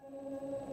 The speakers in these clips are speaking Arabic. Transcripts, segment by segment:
Allahu Akbar,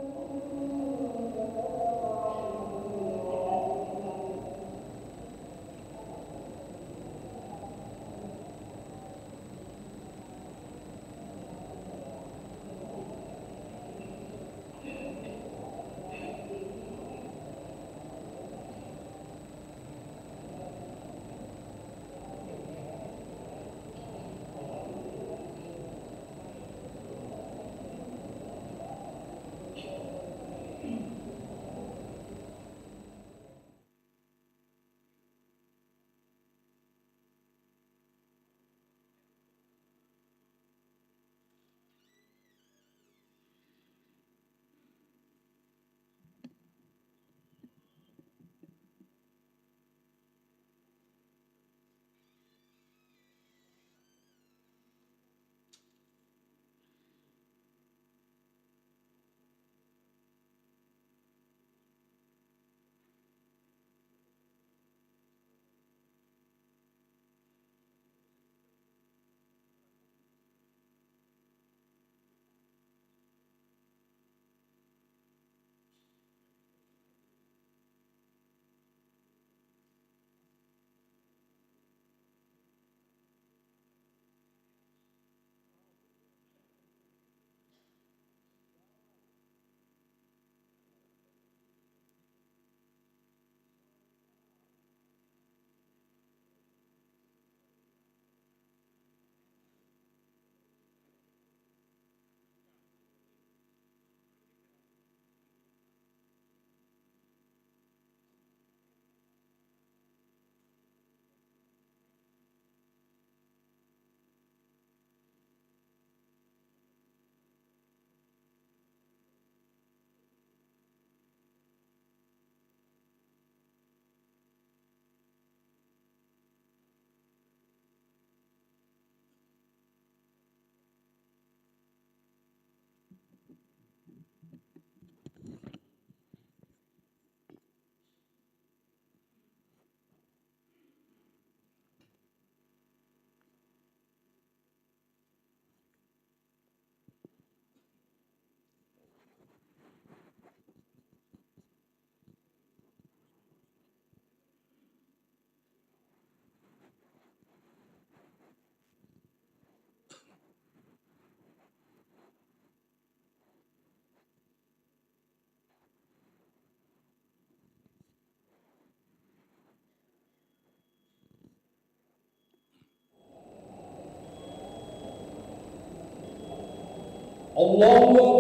Allahu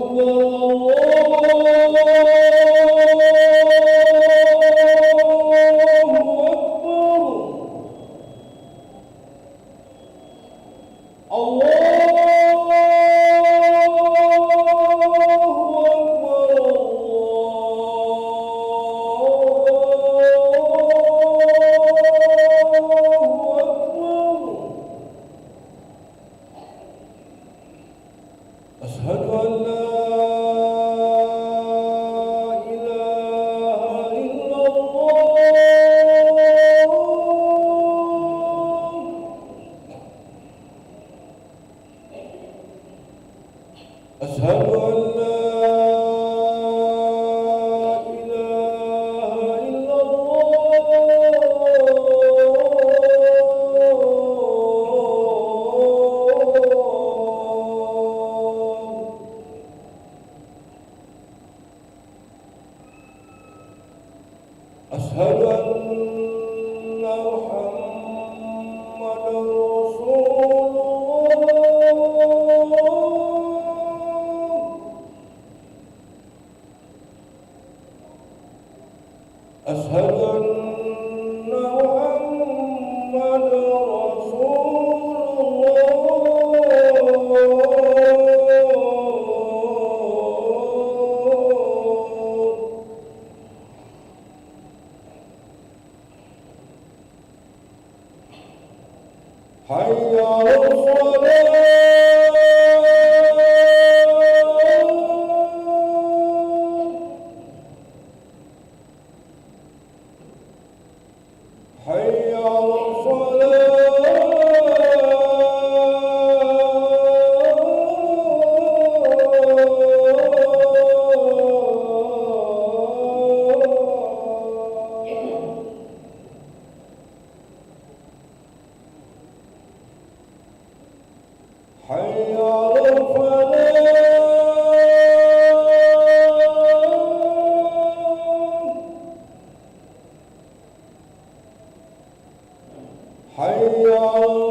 أشهد أن لا إله إلا الله أشهد أن لا إله إلا الله أشهد أن محمدا رسول الله حي على الفلاح حي على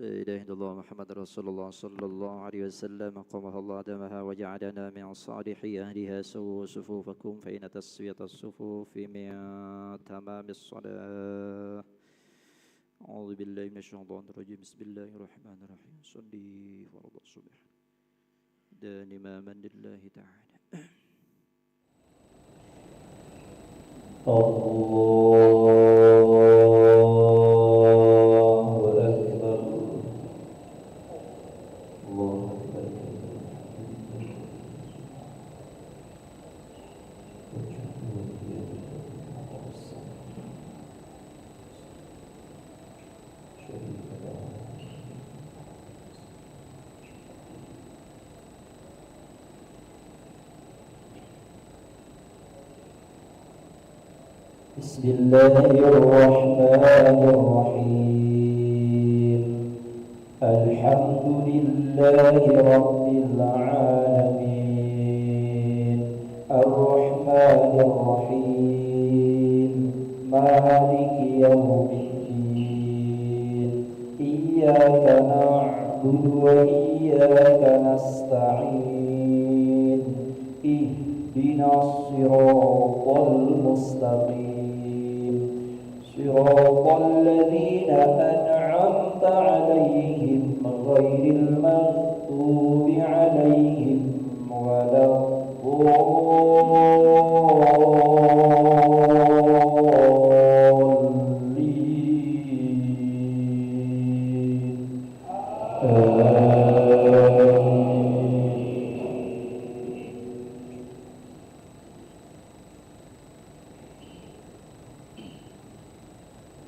لا إله إلا الله محمد رسول الله صلى الله عليه وسلم قامها الله دمها وجعلنا من صالح أهلها سووا صفوفكم فإن تسوية الصفوف من تمام الصلاة. أعوذ بالله من الشيطان الرجيم. بسم الله الرحمن الرحيم. صلي فرض الصبح دان إماما لله تعالى. بسم الله الرحمن الرحيم. الحمد لله رب العالمين الرحمن الرحيم مالك يوم الدين إياك نعبد وإياك نستعين اهدنا الصراط المستقيم صراط الذين أنعمت عليهم غير المغضوب عليهم ولا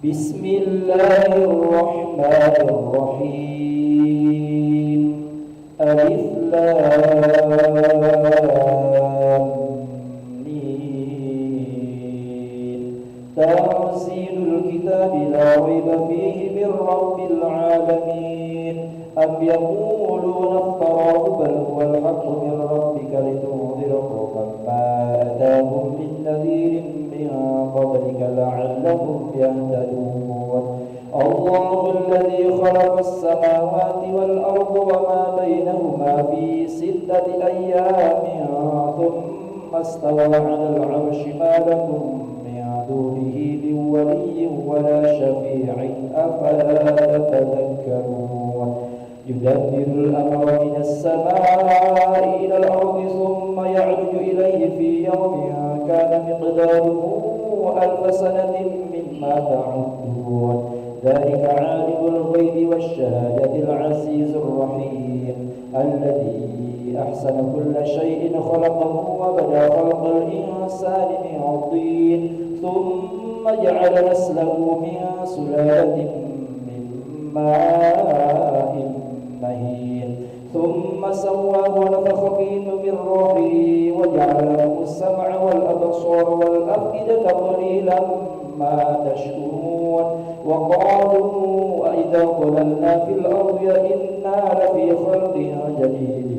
بسم الله الرحمن الرحيم. ألف لام ميم. تنزيل الكتاب لا ريب فيه من رب العالمين. أم يقولون افتراه بل هو الحق من ربك لتنذر قوما ما أتاهم من نذير من قبلك لعلهم يهتدون. الله الذي خلق السماوات والأرض وما بينهما في 6 أيام ثم استوى على العرش ما لكم من دونه من ولي ولا شفيع أفلا تتذكرون. يدبر الأمر من السماء إلى الأرض ثم يعرج إليه في يوم كان مقداره 1000 سنة مما تعدون. ذلك عالم الغيب والشهادة العزيز الرحيم الذي أحسن كل شيء خلقه وبدأ خلق الإنسان من طين ثم جعل نسله من سلالة من ماء مهين ثم سواه ونفخ فيه من روحه وجعل لكم السمع والأبصار والأفئدة قليلا ما تشكرون. وقالوا أئذا ضللنا في الأرض إنا لفي خلق جديد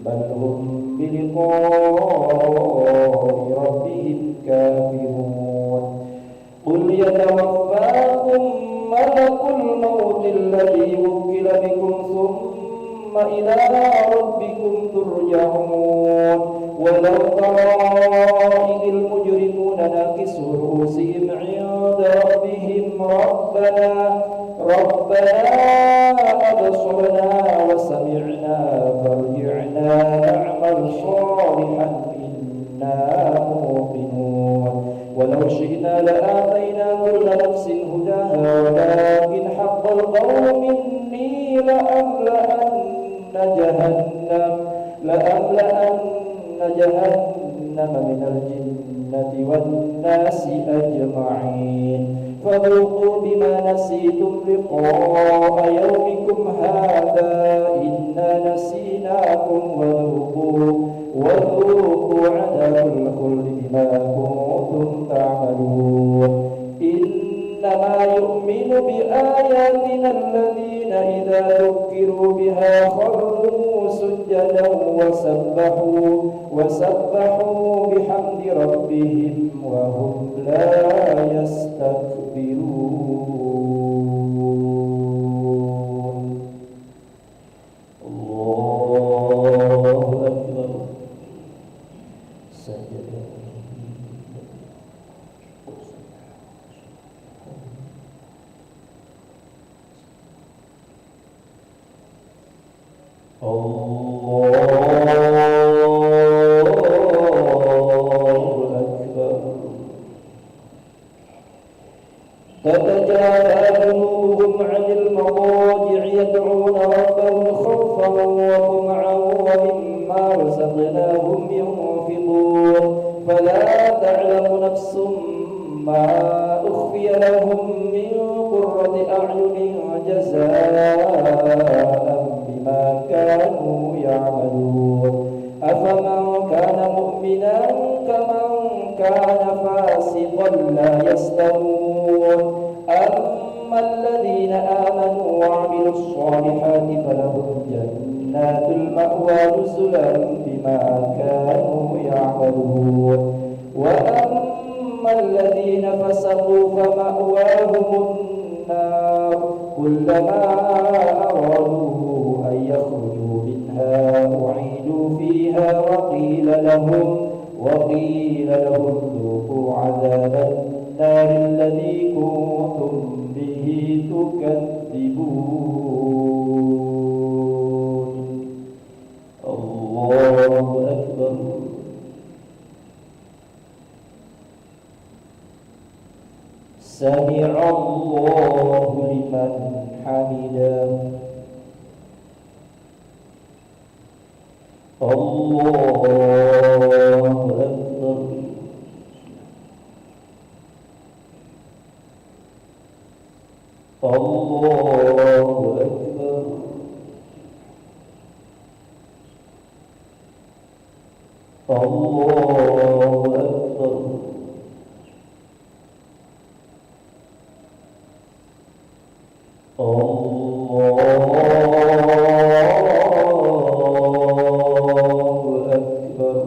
بل هم بلقاء ربهم كافرون. قل يتوفاكم ملك الموت الذي وكل بكم ثم إلى ربكم ترجعون. ولو ترى إذ المجرمون ناكسوا رؤوسهم عند ربهم ربنا أبصرنا وسمعنا فارجعنا نعمل صالحا إنا موقنون. ولو شئنا لآتينا كل نفس هداها ولكن حق القول مني لأملأن جهنم من الجنة والناس أجمعين. فذوقوا بما نسيتم لقاء يومكم هذا إنا نسيناكم وذوقوا عذاب الخلد بما كنتم تعملون. إنما يؤمن بآياتنا الذين إذا ذكروا بها خروا سجدا وسبحوا بحمد ربهم وهم لا يستكبرون. رزقناهم ينفقون فلا تعلم نفس ما أخفي لهم من قرة أعين جزاء بما كانوا يعملون أفمن كان مؤمنا كمن كان فاسقا لا يستوون أما الذين آمنوا وعملوا الصالحات فلهم جنات المأوى نزلا بما كانوا يعملون وأما الذين فسقوا فمأواهم النار كلما أرادوا أن يخرجوا منها أعيدوا فيها وقيل لهم ذوقوا عذاب النار الذي كنتم به تكذبون. الله أكبر. سمع الله لمن حمده. الله أكبر. الله أكبر. الله أكبر.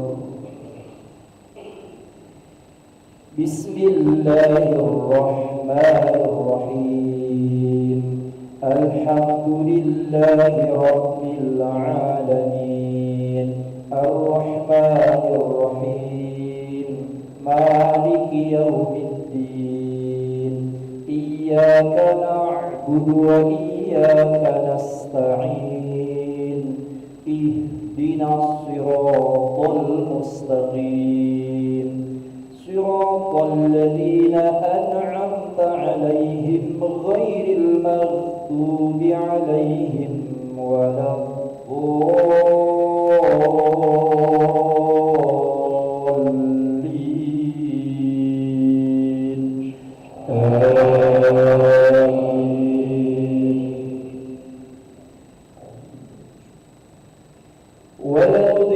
بسم الله الرحمن الرحيم. الحمد لله رب العالمين الرحمن الرحيم مالك يوم الدين إياك نعبد وإياك نستعين اهدنا الصراط المستقيم صراط الذين أنعمت عليهم غير المغضوب عليهم ولا الضالين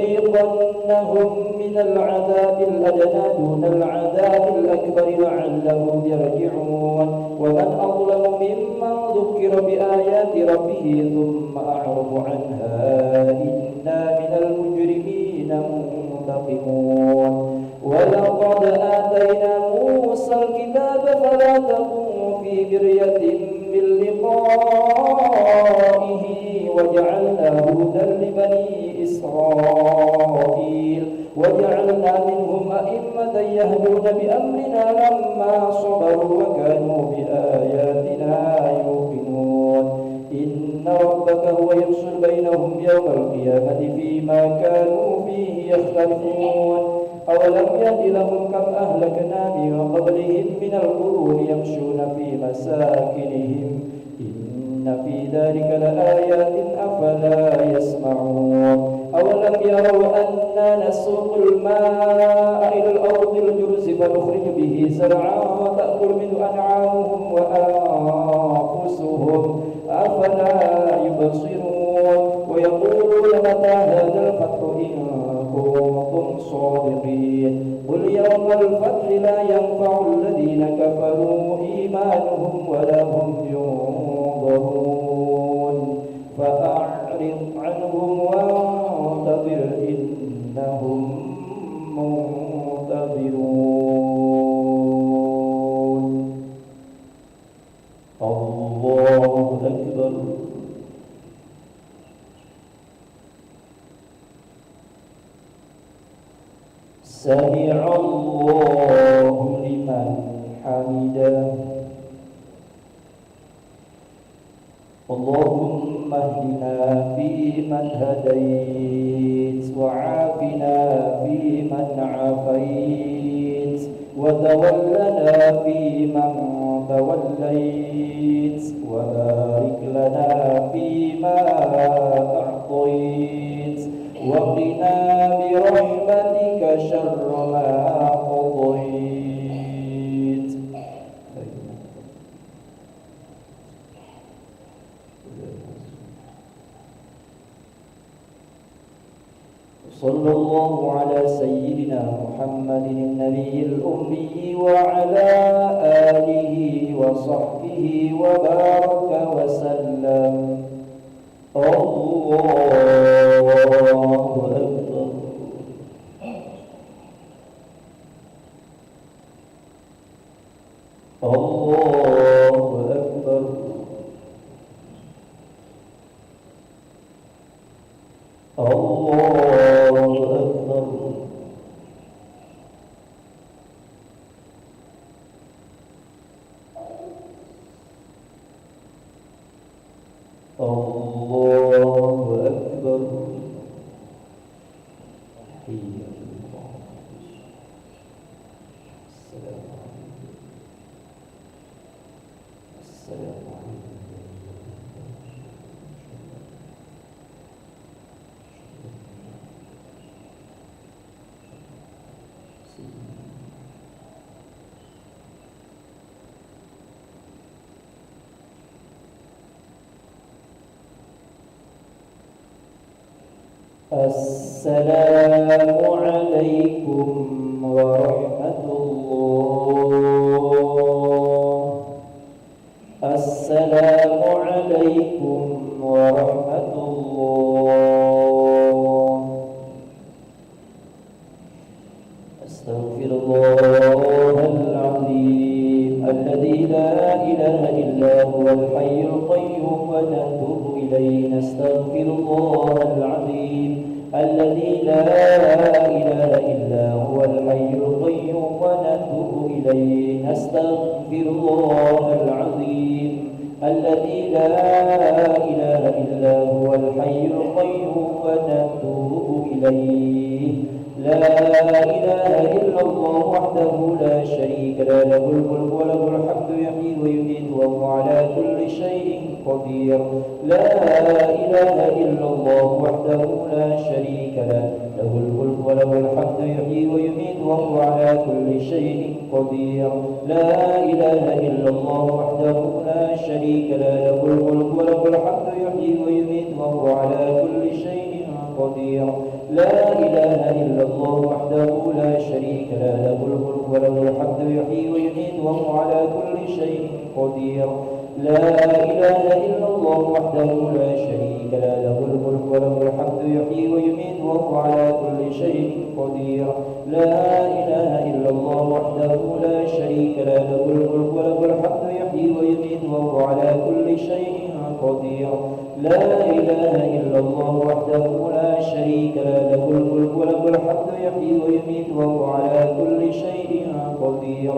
ولنذيقنهم من العذاب الأدنى دون العذاب الأكبر لعلهم يرجعون ومن أظلم ممن ذكر بآيات ربه ثم أعرض عنها إنا من المجرمين منتقمون ولقد آتينا موسى الكتاب فلا تكن في مرية من لقائه وجعلناه هدى لبني إسرائيل وجعلنا منهم أئمة يهدون بأمرنا لما صبروا وكانوا بآياتنا يوقنون إن ربك هو يفصل بينهم يوم القيامة فيما كانوا فيه يختلفون أولم يهد لهم كم أهلكنا من قبلهم من القرون يمشون في مساكنهم إن في ذلك لآيات أفلا يسمعون أولم يروا أنا نسوق الماء إلى الأرض الجرز فنخرج به زرعا تأكل منه أنعامهم وأنفسهم أفلا يبصرون ويقولون متى هذا الفتح إن كنتم صادقين قل يوم الفتح لا ينفع الذين كفروا إيمانهم ولا هم ينظرون فأعرض عنهم وانتظر إنهم منتظرون. الله أكبر. سمع الله لمن حمده. اللهم اهدنا فيمن هديت وعافنا فيمن عافيت وتولنا فيمن توليت وبارك لنا فيما أعطيت وقنا برحمتك شر ما قضيت. صلى الله على سيدنا محمد النبي الأمي وعلى آله وصحبه وبارك وسلم. الله أكبر. الله أكبر. الله أكبر. الله أكبر. حياك الله. السلام عليكم. السلام عليكم. السلام عليكم ورحمة الله. السلام عليكم ورحمة الله. أستغفر الله العظيم الذي لا إله إلا هو الحي القيوم ونتوب إليه. نستغفر الله العظيم الذي لا إله إلا هو الحي القيوم ونتوب إليه. نستغفر الله العظيم الذي لا إله إلا هو الحي القيوم ونتوب إليه. لا إله إلا الله وحده لا شريك له، له الملك وله الحمد يحيي ويميت وهو على كل شيء قدير. لا إله إلا الله وحده لا شريك له، له الملك وله الحمد يحيي ويميت وهو على كل شيء قدير. لا إله إلا الله وحده لا شريك له، له الملك وله الحمد يحيي ويميت وهو على كل شيء قدير. لا إله إلا الله وحده لا شريك له، له الملك وله الحمد يحيي ويميت وهو على كل شيء قدير. لا إله إلا الله وحده لا شريك له، له الملك وله الحمد يحيي ويميت وهو على كل شيء قدير. لا إله إلا الله وحده لا شريك له، له الملك وله الحمد يحيي ويميت وهو على كل شيء قدير. لا إله إلا الله وحده لا شريك له، له الملك وله الحمد يحيي ويميت وهو على كل شيء قدير.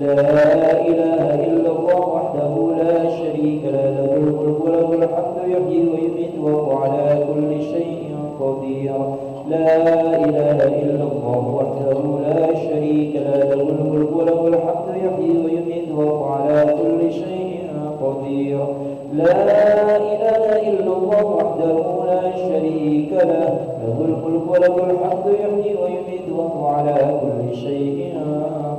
لا إله إلا الله وحده لا شريك له، له الملك وله الحمد يحيي ويميت وهو على كل شيء قدير. لا إله إلا الله وحده لا شريك له، له الملك وله الحمد يحيي ويميت وهو على كل شيء قدير. لا إله إلا الله وحده لا شريك له، له الملك وله الحمد يحيي ويميت وهو على كل شيء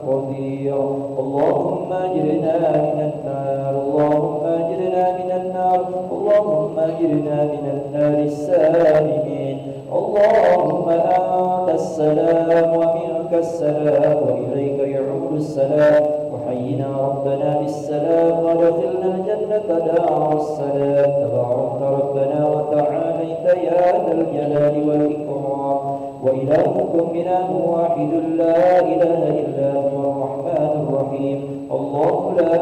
قدير. اللهم أجرنا من النار، اللهم أجرنا من النار، اللهم أجرنا من النار السالمين. اللهم أنت السلام ومنك السلام وإليك يعود السلام. وحينا ربنا بالسلام وادخلنا الجنة دار السلام. تبارك ربنا وتعاليت يا ذا الجلال والإكرام. وإلهكم إله واحد لا إله إلا هو الرحمن الرحيم. الله لا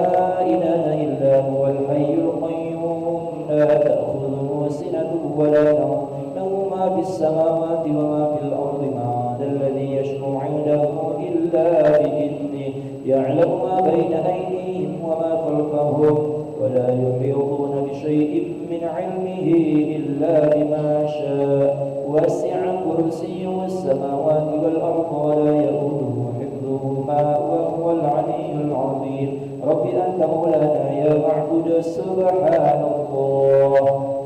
إله إلا هو الحي القيوم لا تأخذه سنة ولا نوم، له ما في السماوات وما في الأرض. ما ذا الذي يشفع عنده إلا بإذنه. يعلم ما بين أيديهم وما خلفهم ولا يحيطون بشيء من علمه إلا بما شاء. وسع كرسيه السماوات والأرض ولا يؤوده حفظهما وهو العلي العظيم. رب أنت مولانا يا معبود سبحان الله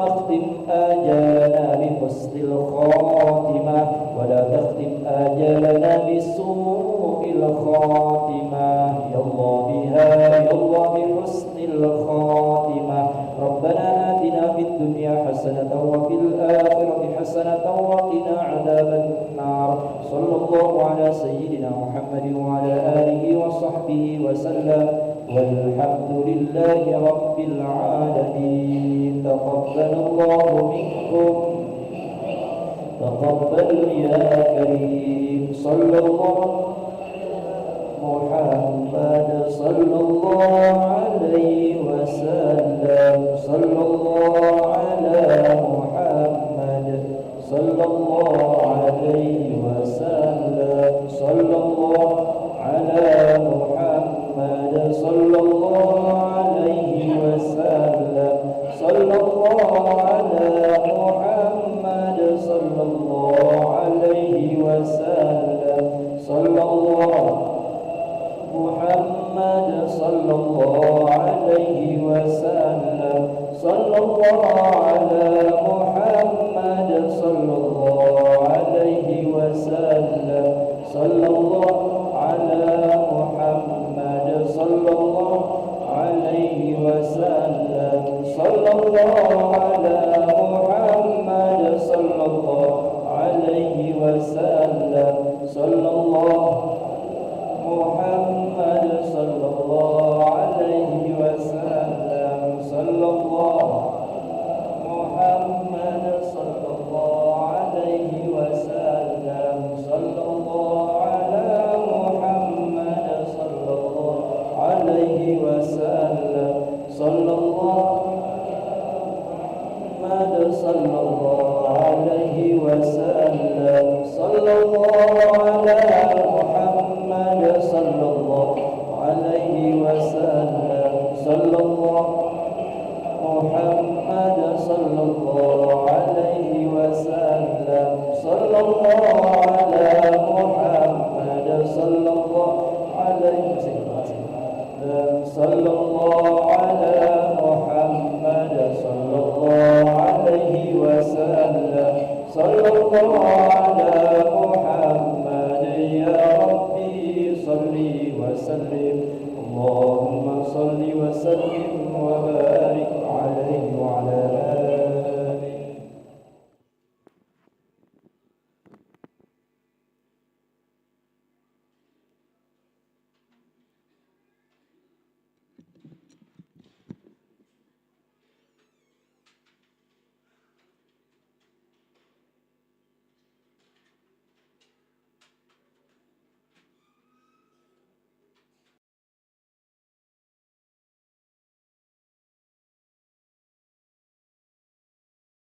اختم آجالنا بحسن الخاتمة ولا تختم آجالنا بسوء الخاتمة يا الله بها يا الله بحسن الخاتمة ربنا آتنا في الدنيا حسنة وفي الآخرة حسنة وقنا عذاب النار صلى الله على سيدنا محمد وعلى آله وصحبه وسلم والحمد لله رب العالمين تقبل الله منكم تقبل يا كريم صلى الله محمد صلى الله عليه وسلم صلى الله على محمد صلى الله عليه وسلم صلى الله على محمد صلى الله عليه وسلم صلى الله على محمد صلى الله عليه وسلم صلى الله محمد صلى الله عليه وسلم صلى الله على محمد صلى الله عليه وسلم صلى الله على محمد صلى الله عليه وسلم صلى الله على محمد صلى الله عليه وسلم صلى الله محمد صلى الله عليه وسلم صلى الله محمد صلى الله عليه وسلم صلى الله على محمد صلى الله عليه وسلم صلى الله محمد صلى الله عليه وسلم صلى الله على محمد صلى الله عليه وسلم صلى الله محمد صلى الله عليه وسلم صلى الله على محمد صلى الله عليه وسلم صلى الله على محمد صلى الله عليه وسلم صلى الله على محمد يا ربي صل وسلم اللهم صل وسلم